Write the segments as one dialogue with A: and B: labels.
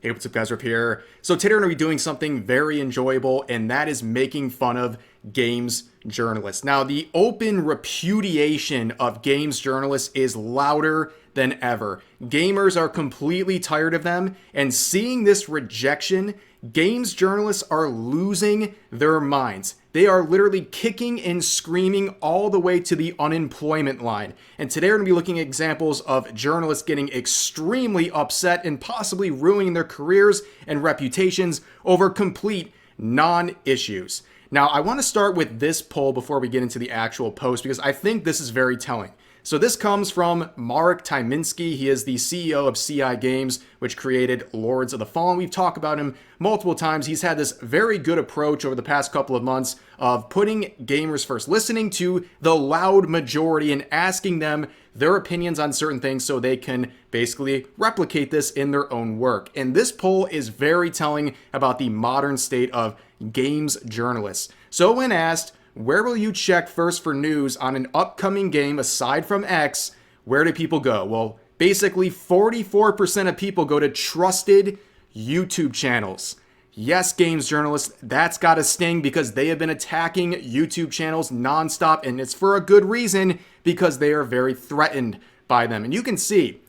A: Hey, what's up guys, Rip here. So today we're going to be doing something very enjoyable, and that is making fun of games journalists. Now, the open repudiation of games journalists is louder than ever. Gamers are completely tired of them, and seeing this rejection, games journalists are losing their minds. They are literally kicking and screaming all the way to the unemployment line. And today we're going to be looking at examples of journalists getting extremely upset and possibly ruining their careers and reputations over complete non-issues. Now, I want to start with this poll before we get into the actual post because I think this is very telling. So this comes from Marek Tyminski. He is the CEO of CI Games, which created Lords of the Fallen. We've talked about him multiple times. He's had this very good approach over the past couple of months of putting gamers first, listening to the loud majority and asking them their opinions on certain things so they can basically replicate this in their own work. And this poll is very telling about the modern state of games journalists. So when asked, where will you check first for news on an upcoming game aside from X? Where do people go? Well, basically 44% of people go to trusted YouTube channels. Yes, games journalists, that's got to sting because they have been attacking YouTube channels nonstop, and it's for a good reason because they are very threatened by them. And you can see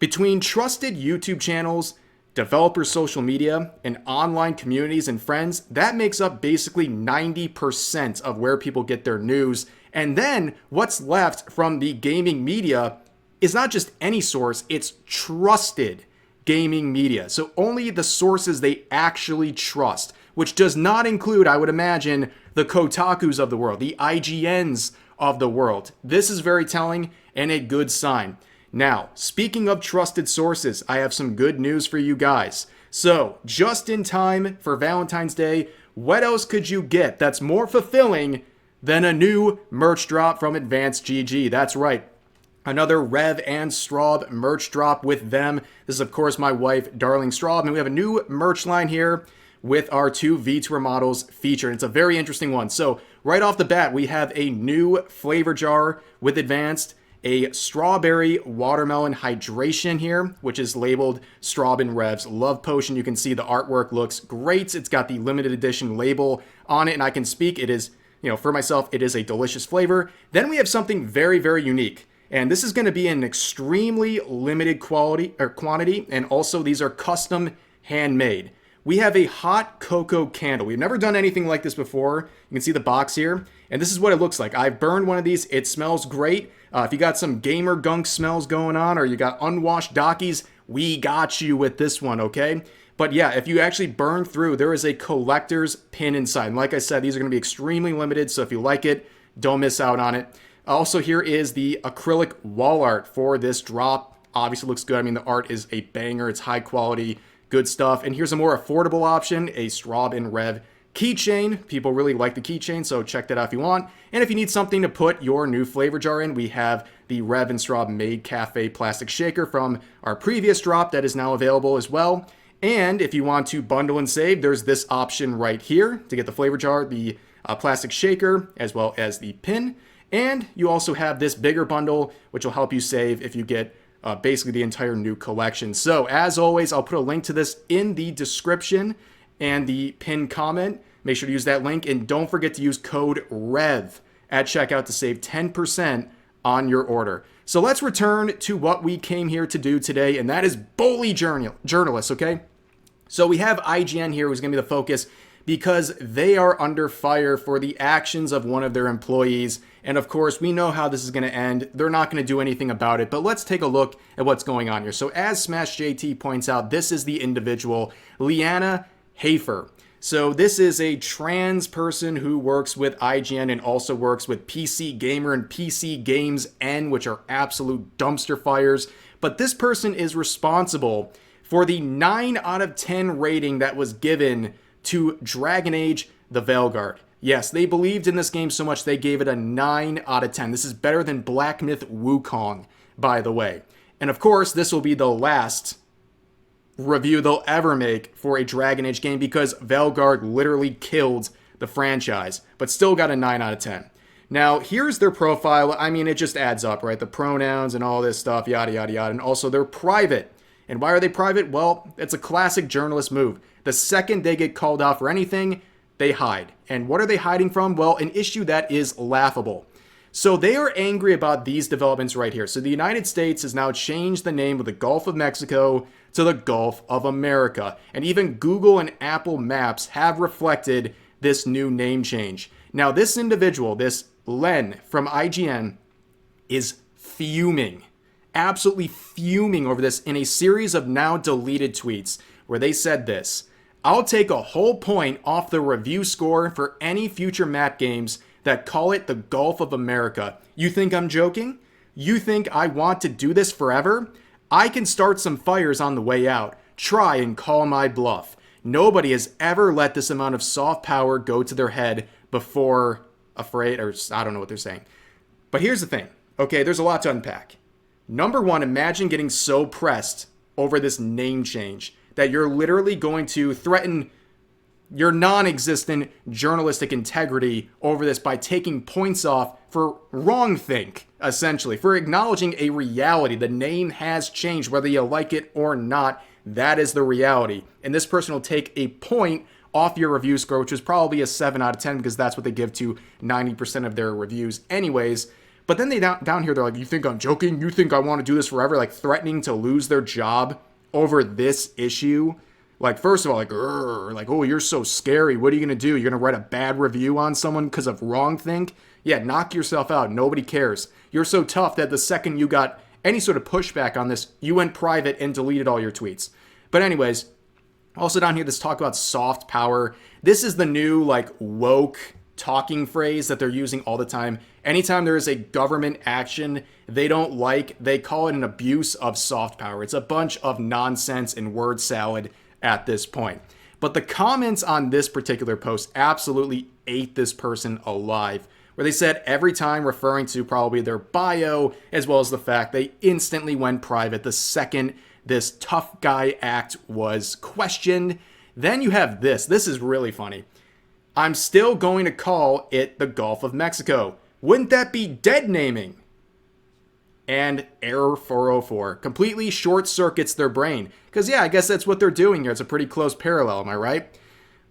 A: between trusted YouTube channels, developer social media, and online communities and friends, that makes up basically 90% of where people get their news. And then what's left from the gaming media is not just any source, it's trusted gaming media. So only the sources they actually trust, which does not include, I would imagine, the Kotakus of the world, the IGNs of the world. This is very telling and a good sign. Now, speaking of trusted sources, I have some good news for you guys. So, just in time for Valentine's Day, what else could you get that's more fulfilling than a new merch drop from AdvancedGG? That's right. Another Rev and Straub merch drop with them. This is, of course, my wife, Darling Straub, and we have a new merch line here with our two vtuber models featured. It's a very interesting one. So, right off the bat, we have a new flavor jar with Advanced, a strawberry watermelon hydration here, which is labeled Straub and Rev's Love Potion. You can see the artwork looks great. It's got the limited edition label on it, and I can speak. It is, for myself, it is a delicious flavor. Then we have something very, very unique. And this is going to be an extremely limited quantity, and also these are custom handmade. We have a hot cocoa candle. We've never done anything like this before. You can see the box here, and this is what it looks like. I've burned one of these. It smells great. If you got some gamer gunk smells going on, or you got unwashed dockies, we got you with this one, okay? But yeah, if you actually burn through, there is a collector's pin inside. And like I said, these are going to be extremely limited, so if you like it, don't miss out on it. Also, here is the acrylic wall art for this drop. Obviously looks good. I mean, the art is a banger. It's high quality, good stuff. And here's a more affordable option, a Straub and Rev keychain. People really like the keychain, so check that out if you want. And if you need something to put your new flavor jar in, we have the Rev and Straub Made Cafe plastic shaker from our previous drop that is now available as well. And if you want to bundle and save, there's this option right here to get the flavor jar, the plastic shaker, as well as the pin. And you also have this bigger bundle, which will help you save if you get basically the entire new collection. So as always, I'll put a link to this in the description and the pinned comment. Make sure to use that link, and don't forget to use code REV at checkout to save 10% on your order. So let's return to what we came here to do today, and that is bully journalists, okay? So we have IGN here, who's going to be the focus because they are under fire for the actions of one of their employees. And of course, we know how this is going to end. They're not going to do anything about it, but let's take a look at what's going on here. So as Smash JT points out, this is the individual, Liana Hafer. So this is a trans person who works with IGN and also works with PC Gamer and PC Games N, which are absolute dumpster fires. But this person is responsible for the 9 out of 10 rating that was given to Dragon Age the Veilguard. Yes, they believed in this game so much they gave it a 9 out of 10. This is better than Black Myth Wukong, by the way. And of course, this will be the last review they'll ever make for a Dragon Age game because Veilguard literally killed the franchise, but still got a 9 out of 10. Now, here's their profile. I mean, it just adds up, right? The pronouns and all this stuff, yada, yada, yada. And also, they're private. And why are they private? Well, it's a classic journalist move. The second they get called out for anything, they hide. And what are they hiding from? Well, an issue that is laughable. So they are angry about these developments right here. So the United States has now changed the name of the Gulf of Mexico to the Gulf of America. And even Google and Apple Maps have reflected this new name change. Now, this individual, this Len from IGN, is fuming, absolutely fuming over this in a series of now deleted tweets where they said this: "I'll take a whole point off the review score for any future map games that call it the Gulf of America. You think I'm joking? You think I want to do this forever? I can start some fires on the way out. Try and call my bluff. Nobody has ever let this amount of soft power go to their head before, afraid," or I don't know what they're saying. But here's the thing. Okay, there's a lot to unpack. Number one, imagine getting so pressed over this name change that you're literally going to threaten your non-existent journalistic integrity over this by taking points off for wrongthink, essentially, for acknowledging a reality. The name has changed, whether you like it or not. That is the reality. And this person will take a point off your review score, which is probably a 7 out of 10 because that's what they give to 90% of their reviews anyways. But then they down here, they're like, "You think I'm joking? You think I want to do this forever?" Like threatening to lose their job over this issue. Like, first of all, like, "Oh, you're so scary. What are you going to do? You're going to write a bad review on someone because of wrongthink?" Yeah, knock yourself out. Nobody cares. You're so tough that the second you got any sort of pushback on this, you went private and deleted all your tweets. But anyways, also down here, this talk about soft power. This is the new, like, woke talking phrase that they're using all the time. Anytime there is a government action they don't like, they call it an abuse of soft power. It's a bunch of nonsense and word salad at this point. But the comments on this particular post absolutely ate this person alive, where they said every time, referring to probably their bio, as well as the fact they instantly went private the second this tough guy act was questioned. Then you have this. This is really funny. "I'm still going to call it the Gulf of Mexico. Wouldn't that be dead naming?" And error 404 completely short circuits their brain. Because, yeah, I guess that's what they're doing here. It's a pretty close parallel, am I right?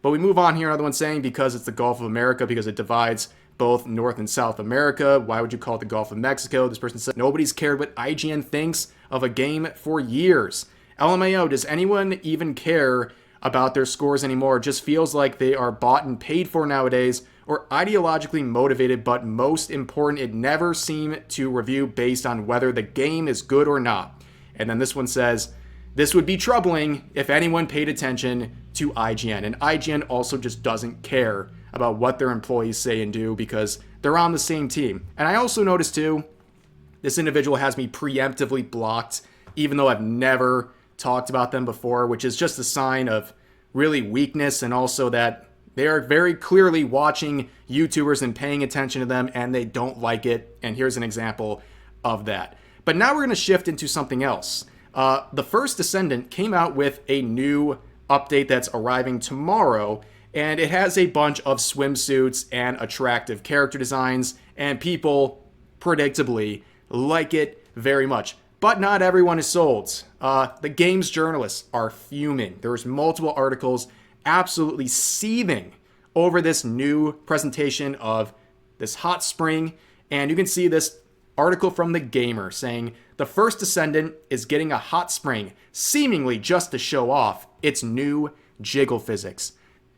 A: But we move on here. Another one saying, because it's the Gulf of America, because it divides both North and South America. Why would you call it the Gulf of Mexico? This person said, "Nobody's cared what IGN thinks of a game for years. LMAO, does anyone even care about their scores anymore? It just feels like they are bought and paid for nowadays, or ideologically motivated, but most important, it never seemed to review based on whether the game is good or not." And then this one says, "This would be troubling if anyone paid attention to IGN." And IGN also just doesn't care about what their employees say and do because they're on the same team. And I also noticed too, this individual has me preemptively blocked, even though I've never talked about them before, which is just a sign of really weakness, and also that they are very clearly watching YouTubers and paying attention to them, and they don't like it. And here's an example of that. But now we're going to shift into something else. The First Descendant came out with a new update that's arriving tomorrow, and it has a bunch of swimsuits and attractive character designs, and people, predictably, like it very much. But not everyone is sold. The game's journalists are fuming. There's multiple articles absolutely seething over this new presentation of this hot spring. And you can see this article from The Gamer saying, "The First Descendant is getting a hot spring, seemingly just to show off its new jiggle physics."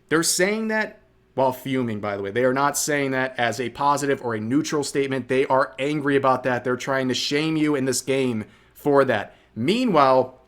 A: They're saying that while fuming, by the way. They are not saying that as a positive or a neutral statement. They are angry about that. They're trying to shame you in this game for that. Meanwhile,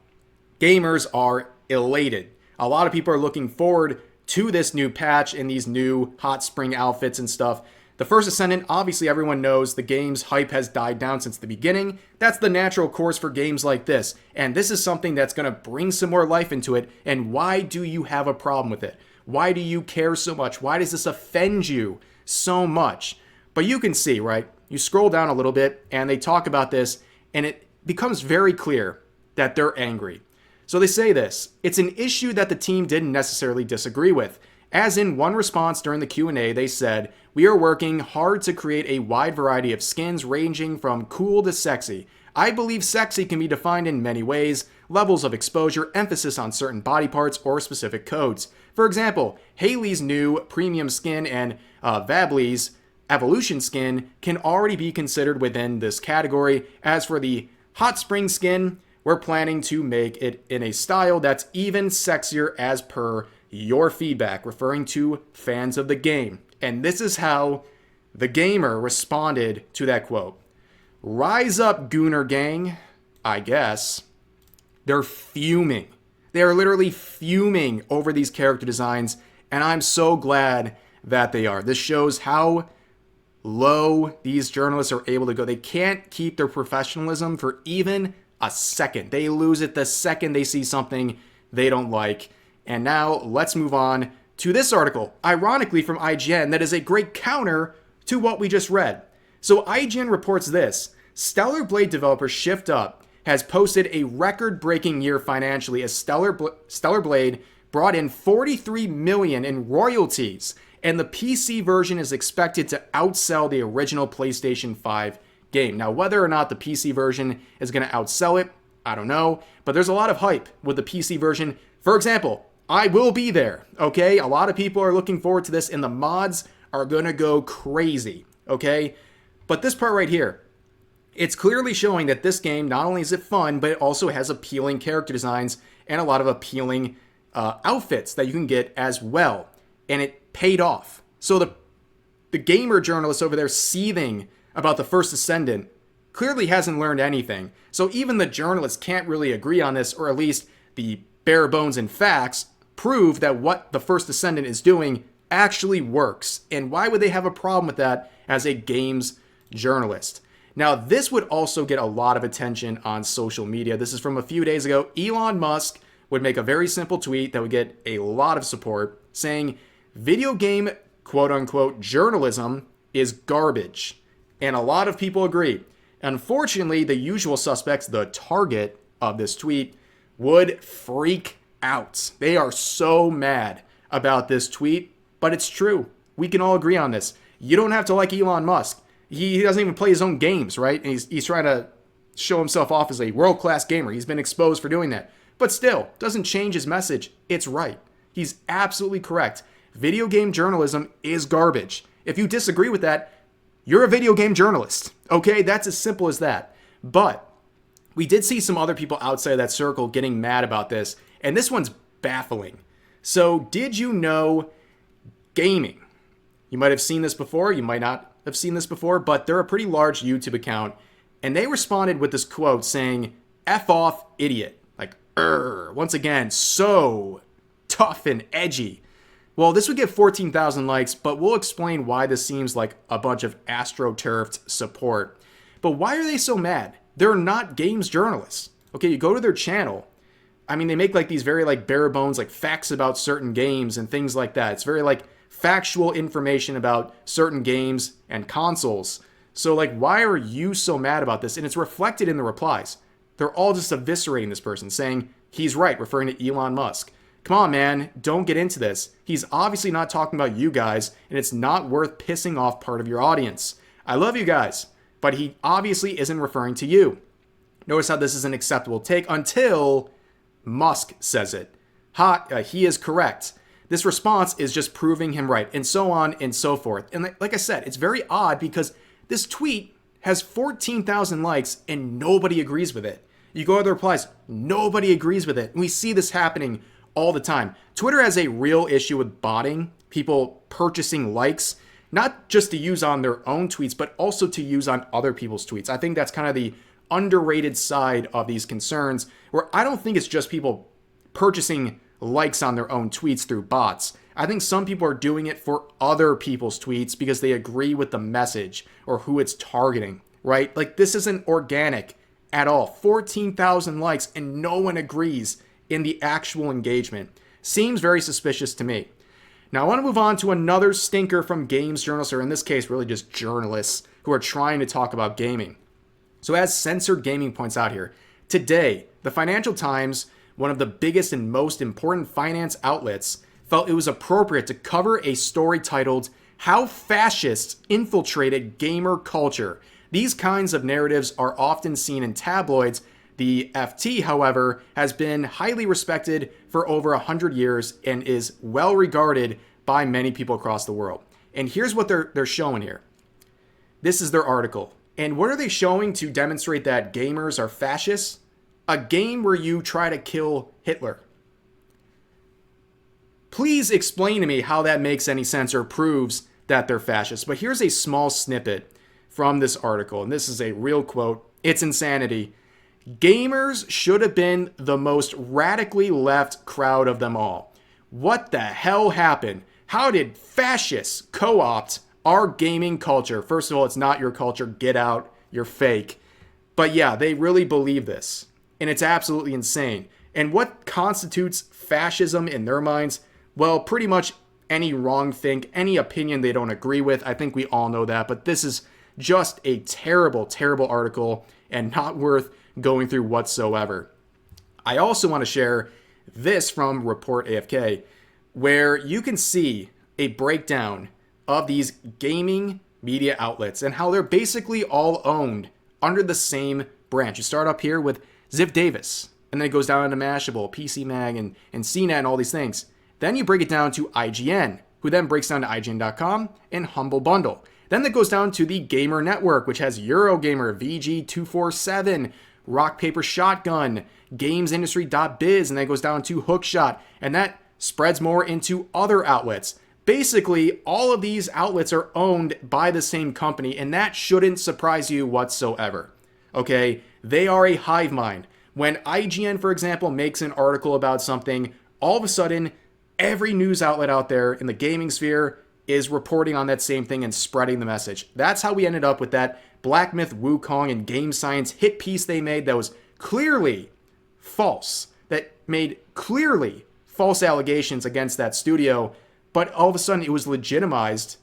A: gamers are elated. A lot of people are looking forward to this new patch and these new hot spring outfits and stuff. The First Ascendant, obviously everyone knows the game's hype has died down since the beginning. That's the natural course for games like this. And this is something that's going to bring some more life into it. And why do you have a problem with it? Why do you care so much? Why does this offend you so much? But you can see, right? You scroll down a little bit and they talk about this, and it becomes very clear that they're angry. So they say this: "It's an issue that the team didn't necessarily disagree with. As in one response during the Q&A, they said, 'We are working hard to create a wide variety of skins ranging from cool to sexy. I believe sexy can be defined in many ways. levels of exposure, emphasis on certain body parts, or specific codes. For example, Haley's new premium skin and Vably's evolution skin can already be considered within this category. As for the hot spring skin, we're planning to make it in a style that's even sexier as per your feedback, referring to fans of the game. And this is how the gamer responded to that quote. Rise up, Gooner Gang, I guess. They're fuming. They are literally fuming over these character designs, and I'm so glad that they are. This shows how low these journalists are able to go. They can't keep their professionalism for even a second. They lose it the second they see something they don't like. And now let's move on to this article, ironically from IGN, that is a great counter to what we just read. So IGN reports this. Stellar Blade developer Shift Up has posted a record-breaking year financially as Stellar Blade brought in $43 million in royalties, and the PC version is expected to outsell the original PlayStation 5 game. Now, whether or not the PC version is going to outsell it, I don't know, but there's a lot of hype with the PC version. For example, I will be there, okay? A lot of people are looking forward to this, and the mods are going to go crazy, okay? But this part right here, it's clearly showing that this game, not only is it fun, but it also has appealing character designs and a lot of appealing outfits that you can get as well. And it paid off. So the gamer journalist over there seething about the First Ascendant clearly hasn't learned anything. So even the journalists can't really agree on this, or at least the bare bones and facts prove that what the First Ascendant is doing actually works. And why would they have a problem with that as a games journalist? Now, this would also get a lot of attention on social media. This is from a few days ago. Elon Musk would make a very simple tweet that would get a lot of support saying, video game, quote unquote, journalism is garbage. And a lot of people agree. Unfortunately, the usual suspects, the target of this tweet, would freak out. They are so mad about this tweet, but it's true. We can all agree on this. You don't have to like Elon Musk. He doesn't even play his own games, right? And he's trying to show himself off as a world-class gamer. He's been exposed for doing that. But still, doesn't change his message. It's right. He's absolutely correct. Video game journalism is garbage. If you disagree with that, you're a video game journalist. Okay? That's as simple as that. But we did see some other people outside of that circle getting mad about this, and this one's baffling. So, did you know gaming? You might have seen this before, you might not have seen this before, but they're a pretty large YouTube account, and they responded with this quote saying, F off, idiot. Like, once again, so tough and edgy. Well, this would get 14,000 likes, but we'll explain why this seems like a bunch of astroturfed support. But why are they so mad? They're not games journalists. Okay, you go to their channel. I mean, they make like these very like bare bones like facts about certain games and things like that. It's very like factual information about certain games and consoles. So like, why are you so mad about this? And it's reflected in the replies. They're all just eviscerating this person, saying he's right, referring to Elon Musk. Come on, man, don't get into this. He's obviously not talking about you guys, and it's not worth pissing off part of your audience. I love you guys, but he obviously isn't referring to you. Notice how this is an acceptable take until Musk says it. He is correct. This response is just proving him right, and so on and so forth. And like I said, it's very odd because this tweet has 14,000 likes and nobody agrees with it. You go to the replies, nobody agrees with it. And we see this happening all the time. Twitter has a real issue with botting, people purchasing likes, not just to use on their own tweets, but also to use on other people's tweets. I think that's kind of the underrated side of these concerns, where I don't think it's just people purchasing likes on their own tweets through bots. I think some people are doing it for other people's tweets because they agree with the message or who it's targeting, right? Like, this isn't organic at all. 14,000 likes and no one agrees in the actual engagement. Seems very suspicious to me. Now, I want to move on to another stinker from games journalists, or in this case, really just journalists who are trying to talk about gaming. So as Censored Gaming points out here, today, the Financial Times, one of the biggest and most important finance outlets, felt it was appropriate to cover a story titled, How Fascists Infiltrated Gamer Culture. These kinds of narratives are often seen in tabloids, The FT, however, has been highly respected for over 100 years and is well regarded by many people across the world. And here's what they're showing here. This is their article. And what are they showing to demonstrate that gamers are fascists? A game where you try to kill Hitler. Please explain to me how that makes any sense or proves that they're fascists. But here's a small snippet from this article, and this is a real quote. It's insanity. Gamers should have been the most radically left crowd of them all. What the hell happened? How did fascists co-opt our gaming culture? First of all, it's not your culture. Get out. You're fake. But yeah, they really believe this. And it's absolutely insane. And what constitutes fascism in their minds? Well, pretty much any wrong think, any opinion they don't agree with. I think we all know that. But this is just a terrible, terrible article and not worth going through whatsoever. I also want to share this from Report AFK, where you can see a breakdown of these gaming media outlets and how they're basically all owned under the same branch. You start up here with Ziff Davis, and then it goes down to Mashable, PC Mag, and CNET, and all these things. Then you break it down to IGN, who then breaks down to IGN.com and Humble Bundle. Then that goes down to the Gamer Network, which has Eurogamer, VG247, Rock Paper Shotgun, GamesIndustry.biz, and then it goes down to Hookshot, and that spreads more into other outlets. Basically, all of these outlets are owned by the same company, and that shouldn't surprise you whatsoever. Okay? They are a hive mind. When IGN, for example, makes an article about something, all of a sudden, every news outlet out there in the gaming sphere is reporting on that same thing and spreading the message. That's how we ended up with that Black Myth Wukong and Game Science hit piece they made that was clearly false, that made clearly false allegations against that studio, but all of a sudden it was legitimized,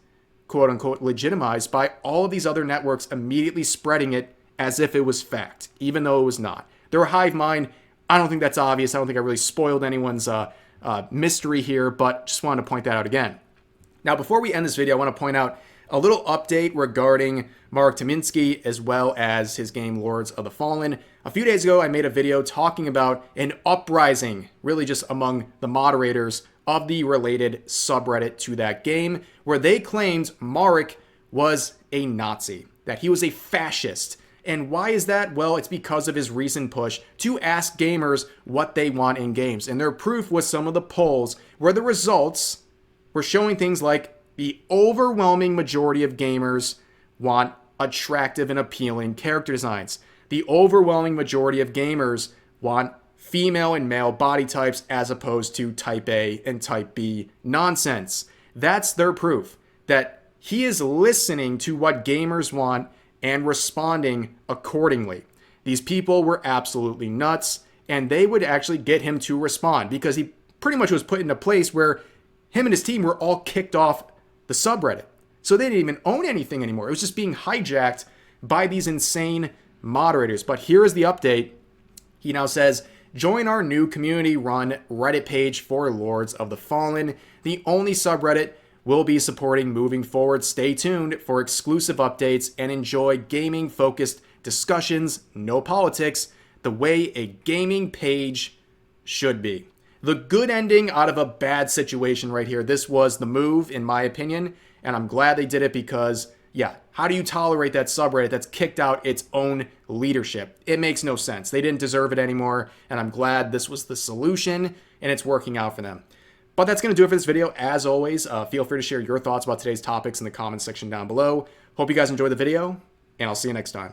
A: quote unquote, legitimized by all of these other networks immediately spreading it as if it was fact, even though it was not. They're a hive mind. I don't think that's obvious. I don't think I really spoiled anyone's mystery here, but just wanted to point that out again. Now, before we end this video, I want to point out a little update regarding Mark Tyminski as well as his game Lords of the Fallen. A few days ago, I made a video talking about an uprising, really just among the moderators of the related subreddit to that game, where they claimed Mark was a Nazi, that he was a fascist. And why is that? Well, it's because of his recent push to ask gamers what they want in games. And their proof was some of the polls where the results were showing things like the overwhelming majority of gamers want attractive and appealing character designs. The overwhelming majority of gamers want female and male body types as opposed to type A and type B nonsense. That's their proof that he is listening to what gamers want and responding accordingly. These people were absolutely nuts, and they would actually get him to respond because he pretty much was put in a place where him and his team were all kicked off the subreddit. So they didn't even own anything anymore. It was just being hijacked by these insane moderators. But here is the update. He now says, join our new community-run Reddit page for Lords of the Fallen, the only subreddit we'll be supporting moving forward. Stay tuned for exclusive updates and enjoy gaming-focused discussions, no politics, the way a gaming page should be. The good ending out of a bad situation right here. This was the move, in my opinion, and I'm glad they did it because, yeah, how do you tolerate that subreddit that's kicked out its own leadership? It makes no sense. They didn't deserve it anymore, and I'm glad this was the solution, and it's working out for them. But that's going to do it for this video. As always, feel free to share your thoughts about today's topics in the comments section down below. Hope you guys enjoyed the video, and I'll see you next time.